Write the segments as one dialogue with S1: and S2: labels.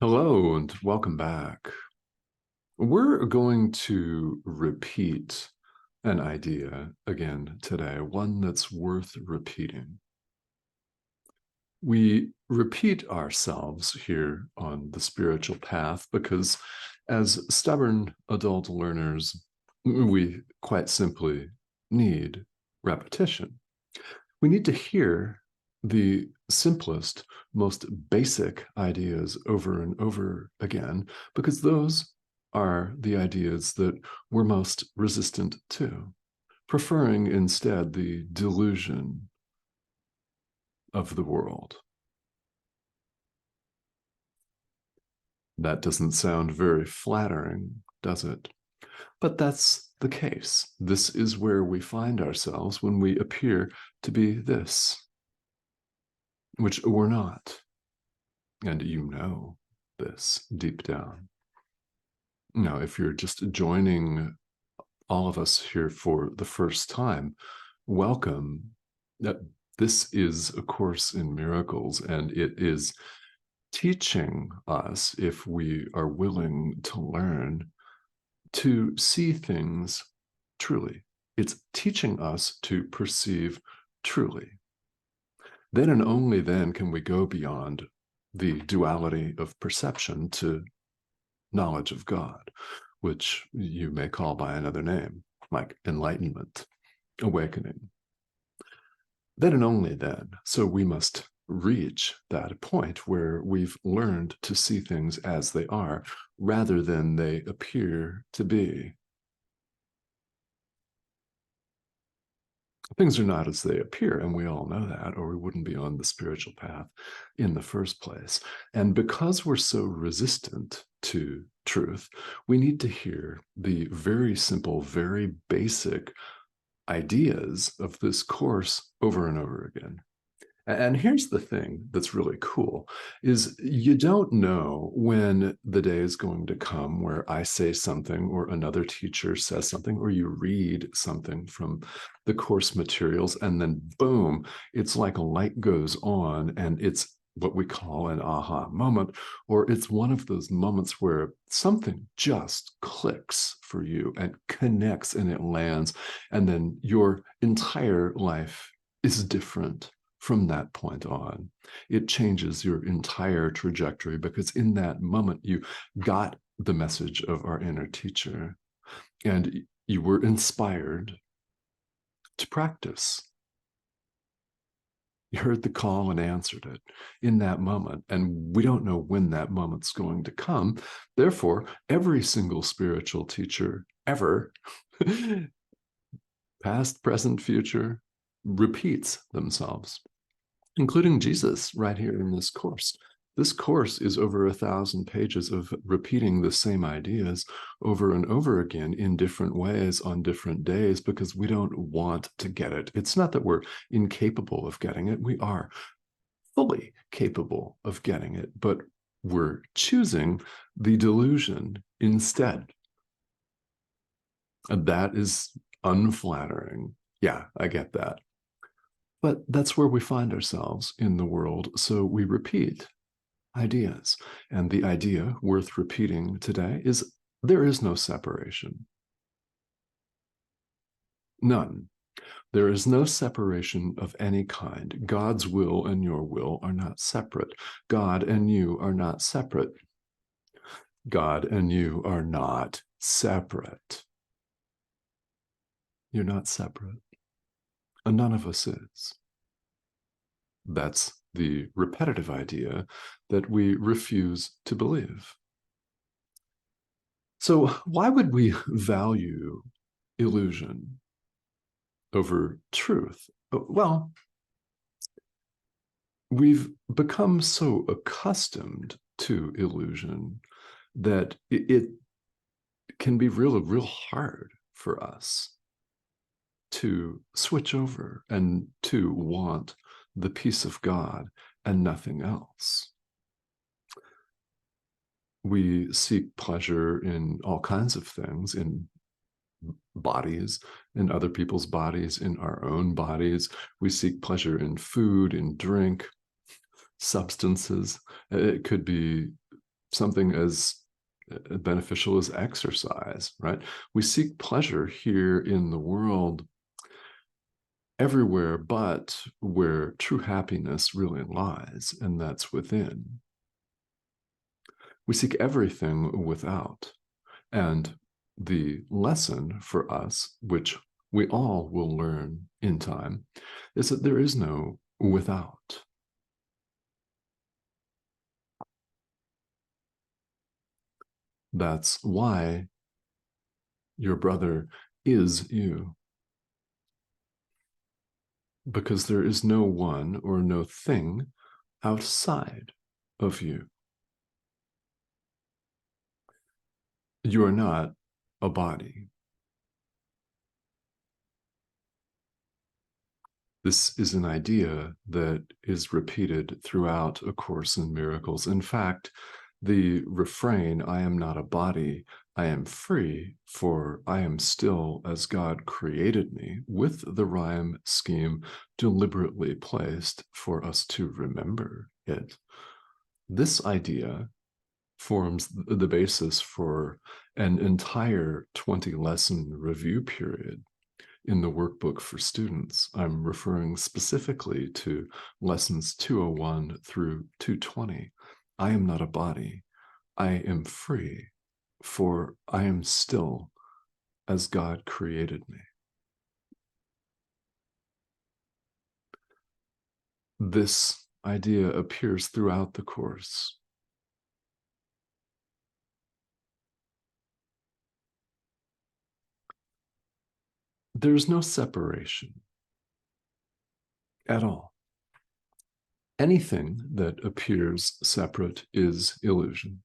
S1: Hello and welcome back. We're going to repeat an idea again today, one that's worth repeating. We repeat ourselves here on the spiritual path because as stubborn adult learners, we quite simply need repetition. We need to hear the simplest, most basic ideas over and over again, because those are the ideas that we're most resistant to, preferring instead the delusion of the world. That doesn't sound very flattering, does it? But that's the case. This is where we find ourselves when we appear to be this, which we're not. And you know this deep down. Now, if you're just joining all of us here for the first time, welcome. This is A Course in Miracles, and it is teaching us, if we are willing to learn, to see things truly. It's teaching us to perceive truly. Then and only then can we go beyond the duality of perception to knowledge of God, which you may call by another name, like enlightenment, awakening. Then and only then. So we must reach that point where we've learned to see things as they are, rather than they appear to be. Things are not as they appear, and we all know that, or we wouldn't be on the spiritual path in the first place. And because we're so resistant to truth, we need to hear the very simple, very basic ideas of this course over and over again. And here's the thing that's really cool, is you don't know when the day is going to come where I say something or another teacher says something, or you read something from the course materials, and then boom, it's like a light goes on and it's what we call an aha moment, or it's one of those moments where something just clicks for you and connects and it lands, and then your entire life is different. From that point on, it changes your entire trajectory, because in that moment you got the message of our inner teacher and you were inspired to practice. You heard the call and answered it in that moment, and we don't know when that moment's going to come. Therefore, every single spiritual teacher ever, past, present, future, repeats themselves, including Jesus right here in this course. This course is over 1,000 pages of repeating the same ideas over and over again in different ways on different days, because we don't want to get it. It's not that we're incapable of getting it. We are fully capable of getting it, but we're choosing the delusion instead. And that is unflattering. Yeah, I get that. But that's where we find ourselves in the world. So we repeat ideas. And the idea worth repeating today is there is no separation. None. There is no separation of any kind. God's will and your will are not separate. God and you are not separate. God and you are not separate. You're not separate. And none of us is. That's the repetitive idea that we refuse to believe. So why would we value illusion over truth? Well, we've become so accustomed to illusion that it can be real hard for us to switch over and to want the peace of God and nothing else. We seek pleasure in all kinds of things, in bodies, in other people's bodies, in our own bodies. We seek pleasure in food, in drink, substances. It could be something as beneficial as exercise, right? We seek pleasure here in the world everywhere but where true happiness really lies, and that's within. We seek everything without. And the lesson for us, which we all will learn in time, is that there is no without. That's why your brother is you. Because there is no one or no thing outside of you. You are not a body. This is an idea that is repeated throughout A Course in Miracles. In fact, the refrain, I am not a body, I am free, for I am still as God created me, with the rhyme scheme deliberately placed for us to remember it. This idea forms the basis for an entire 20-lesson review period in the workbook for students. I'm referring specifically to lessons 201 through 220. I am not a body. I am free, for I am still as God created me. This idea appears throughout the Course. There's no separation at all. Anything that appears separate is illusion.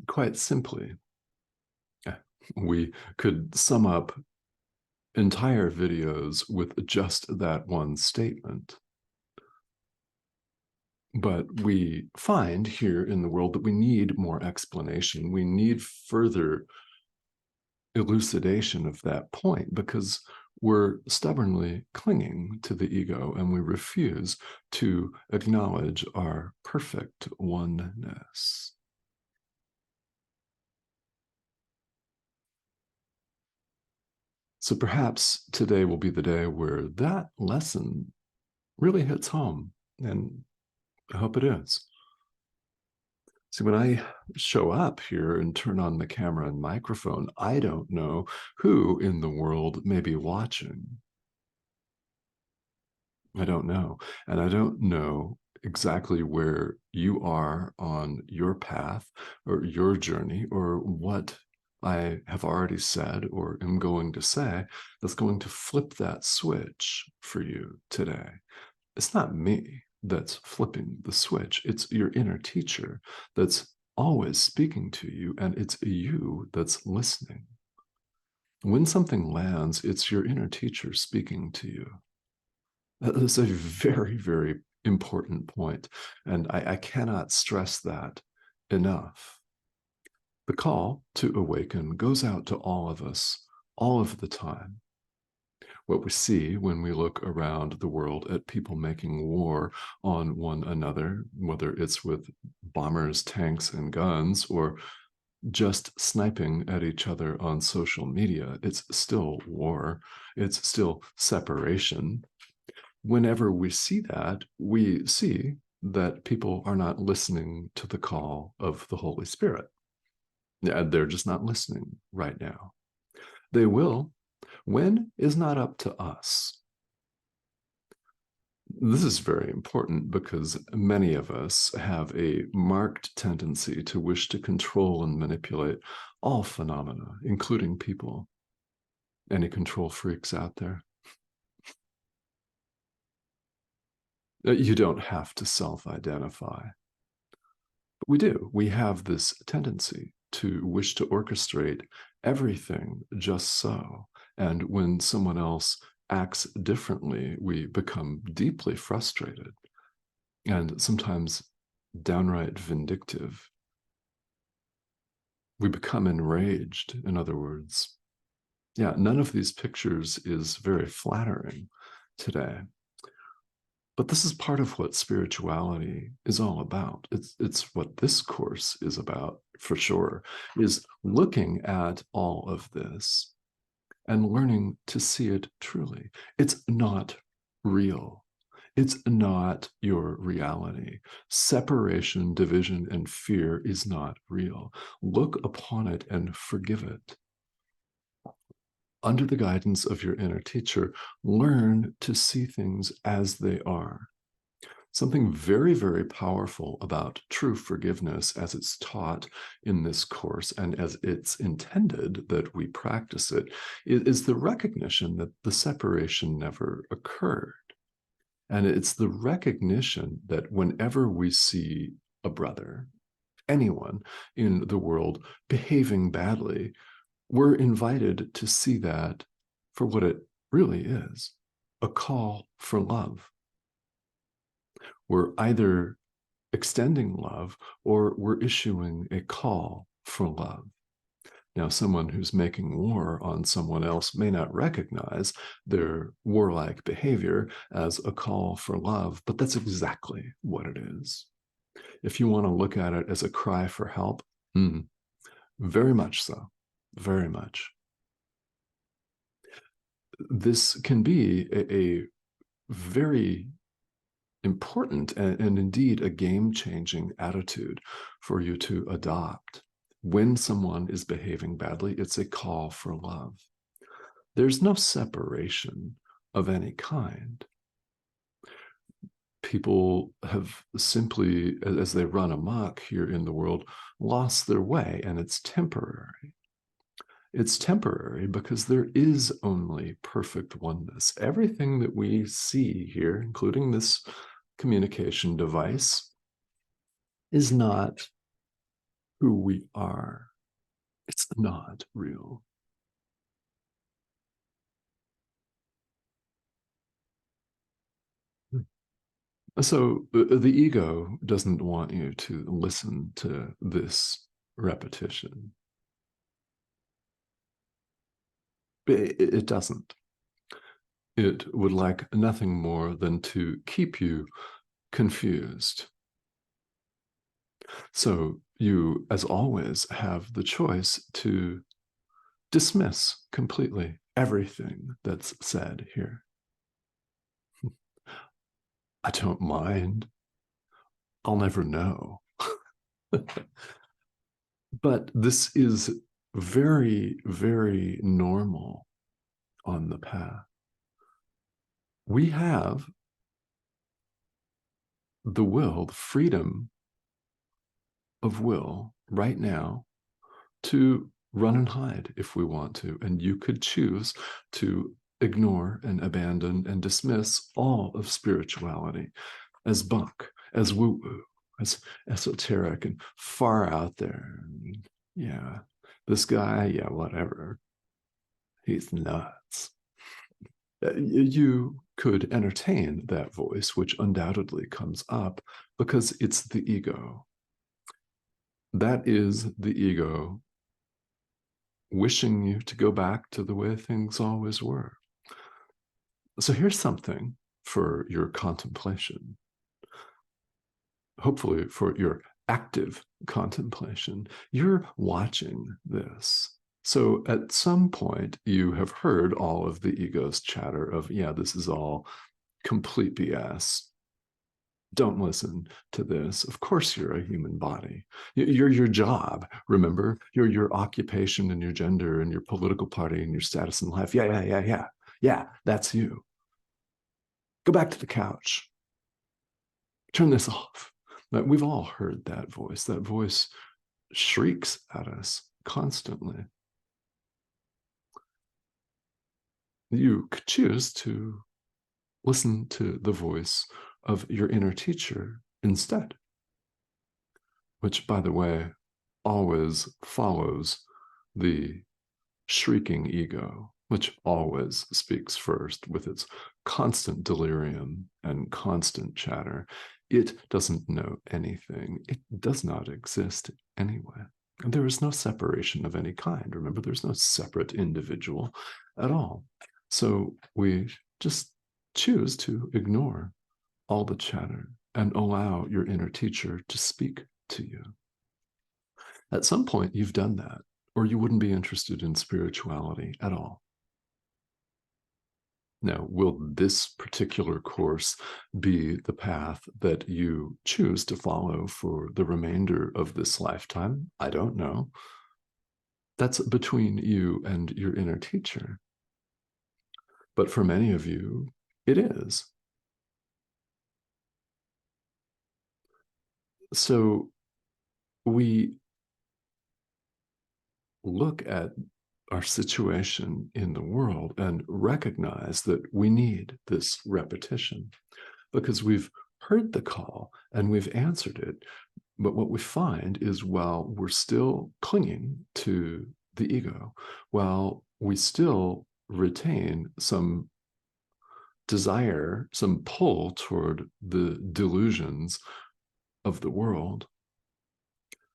S1: Quite simply, we could sum up entire videos with just that one statement. But we find here in the world that we need more explanation. We need further elucidation of that point, because we're stubbornly clinging to the ego and we refuse to acknowledge our perfect oneness. So perhaps today will be the day where that lesson really hits home, and I hope it is. See, when I show up here and turn on the camera and microphone, I don't know who in the world may be watching. I don't know. And I don't know exactly where you are on your path or your journey, or what I have already said or am going to say that's going to flip that switch for you today. It's not me that's flipping the switch. It's your inner teacher that's always speaking to you, and it's you that's listening. When something lands, it's your inner teacher speaking to you. That is a very, very important point, and I cannot stress that enough. The call to awaken goes out to all of us, all of the time. What we see when we look around the world at people making war on one another, whether it's with bombers, tanks, and guns, or just sniping at each other on social media, it's still war. It's still separation. Whenever we see that, we see that people are not listening to the call of the Holy Spirit. Yeah, they're just not listening right now. They will. When is not up to us. This is very important because many of us have a marked tendency to wish to control and manipulate all phenomena, including people. Any control freaks out there? You don't have to self-identify. But we do. We have this tendency to wish to orchestrate everything just so. And when someone else acts differently, we become deeply frustrated and sometimes downright vindictive. We become enraged, in other words. Yeah, none of these pictures is very flattering today. But this is part of what spirituality is all about. It's what this course is about, for sure, is looking at all of this and learning to see it truly. It's not real. It's not your reality. Separation, division, and fear is not real. Look upon it and forgive it. Under the guidance of your inner teacher, learn to see things as they are. Something very, very powerful about true forgiveness as it's taught in this course and as it's intended that we practice it is the recognition that the separation never occurred. And it's the recognition that whenever we see a brother, anyone in the world behaving badly, we're invited to see that for what it really is, a call for love. We're either extending love or we're issuing a call for love. Now, someone who's making war on someone else may not recognize their warlike behavior as a call for love, but that's exactly what it is. If you want to look at it as a cry for help, very much so, very much. This can be a very important and indeed a game-changing attitude for you to adopt. When someone is behaving badly, it's a call for love. There's no separation of any kind. People have simply, as they run amok here in the world, lost their way, and it's temporary. It's temporary because there is only perfect oneness. Everything that we see here, including this communication device, is not who we are. It's not real. So the ego doesn't want you to listen to this repetition. It doesn't. It would like nothing more than to keep you confused. So you, as always, have the choice to dismiss completely everything that's said here. I don't mind. I'll never know. But this is very, very normal on the path. We have the will, the freedom of will right now to run and hide if we want to. And you could choose to ignore and abandon and dismiss all of spirituality as bunk, as woo-woo, as esoteric and far out there. Yeah, this guy, yeah, whatever. He's nuts. You could entertain that voice, which undoubtedly comes up because it's the ego. That is the ego wishing you to go back to the way things always were. So here's something for your contemplation, hopefully for your active contemplation. You're watching this. So at some point, you have heard all of the ego's chatter of, yeah, this is all complete BS. Don't listen to this. Of course, you're a human body. You're your job, remember? You're your occupation and your gender and your political party and your status in life. Yeah, that's you. Go back to the couch. Turn this off. We've all heard that voice. That voice shrieks at us constantly. You could choose to listen to the voice of your inner teacher instead, which, by the way, always follows the shrieking ego, which always speaks first with its constant delirium and constant chatter. It doesn't know anything. It does not exist anyway. And there is no separation of any kind. Remember, there's no separate individual at all. So we just choose to ignore all the chatter and allow your inner teacher to speak to you. At some point, you've done that, or you wouldn't be interested in spirituality at all. Now, will this particular course be the path that you choose to follow for the remainder of this lifetime? I don't know. That's between you and your inner teacher. But for many of you, it is. So we look at our situation in the world and recognize that we need this repetition because we've heard the call and we've answered it. But what we find is while we're still clinging to the ego, while we still retain some desire, some pull toward the delusions of the world,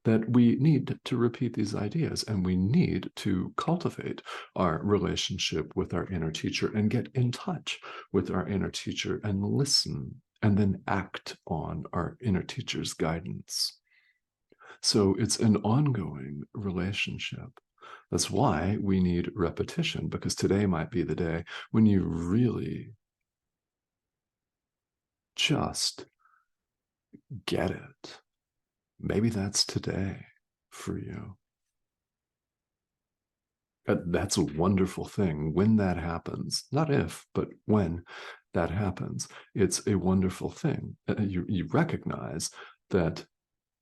S1: that we need to repeat these ideas and we need to cultivate our relationship with our inner teacher and get in touch with our inner teacher and listen and then act on our inner teacher's guidance. So it's an ongoing relationship. That's why we need repetition, because today might be the day when you really just get it. Maybe that's today for you. That's a wonderful thing when that happens. Not if, but when that happens. It's a wonderful thing. You recognize that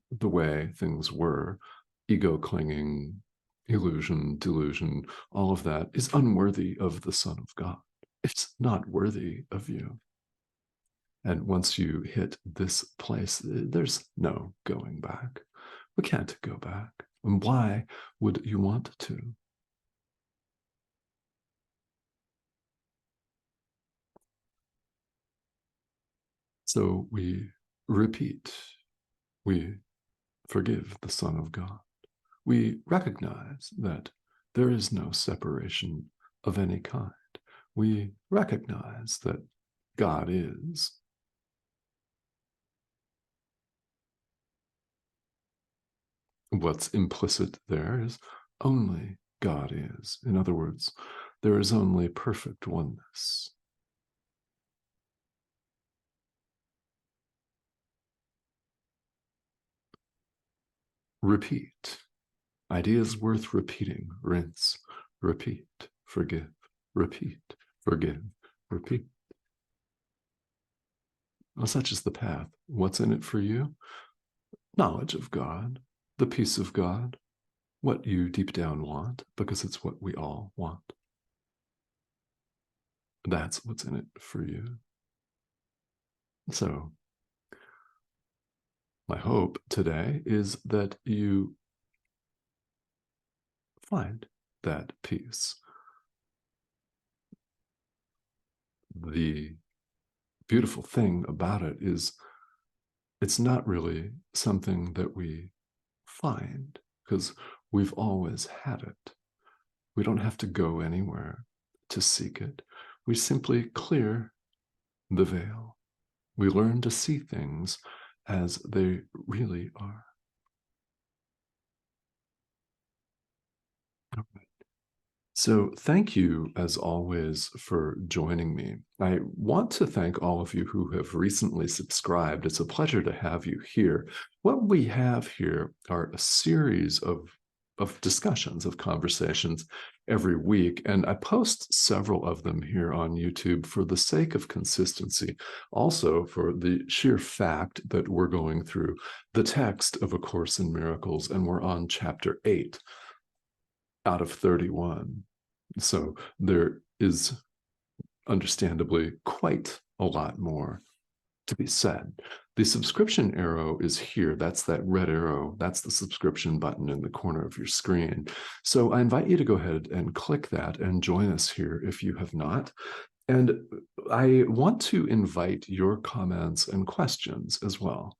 S1: the way things were, ego clinging, illusion, delusion, all of that is unworthy of the Son of God. It's not worthy of you. And once you hit this place, there's no going back. We can't go back. And why would you want to? So we repeat, we forgive the Son of God. We recognize that there is no separation of any kind. We recognize that God is. What's implicit there is only God is. In other words, there is only perfect oneness. Repeat. Ideas worth repeating. Rinse, repeat, forgive, repeat, forgive, repeat. Well, such is the path. What's in it for you? Knowledge of God, the peace of God, what you deep down want, because it's what we all want. That's what's in it for you. So, my hope today is that you find that peace. The beautiful thing about it is it's not really something that we find because we've always had it. We don't have to go anywhere to seek it. We simply clear the veil. We learn to see things as they really are. All right. So thank you, as always, for joining me. I want to thank all of you who have recently subscribed. It's a pleasure to have you here. What we have here are a series of discussions, of conversations every week, and I post several of them here on YouTube for the sake of consistency, also for the sheer fact that we're going through the text of A Course in Miracles, and we're on chapter 8 out of 31. So there is understandably quite a lot more to be said. The subscription arrow is here. That's that red arrow. That's the subscription button in the corner of your screen. So I invite you to go ahead and click that and join us here if you have not. And I want to invite your comments and questions as well.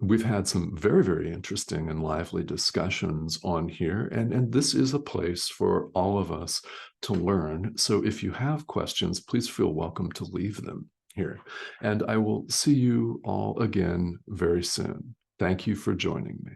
S1: We've had some very, very interesting and lively discussions on here, and this is a place for all of us to learn. So if you have questions, please feel welcome to leave them here. And I will see you all again very soon. Thank you for joining me.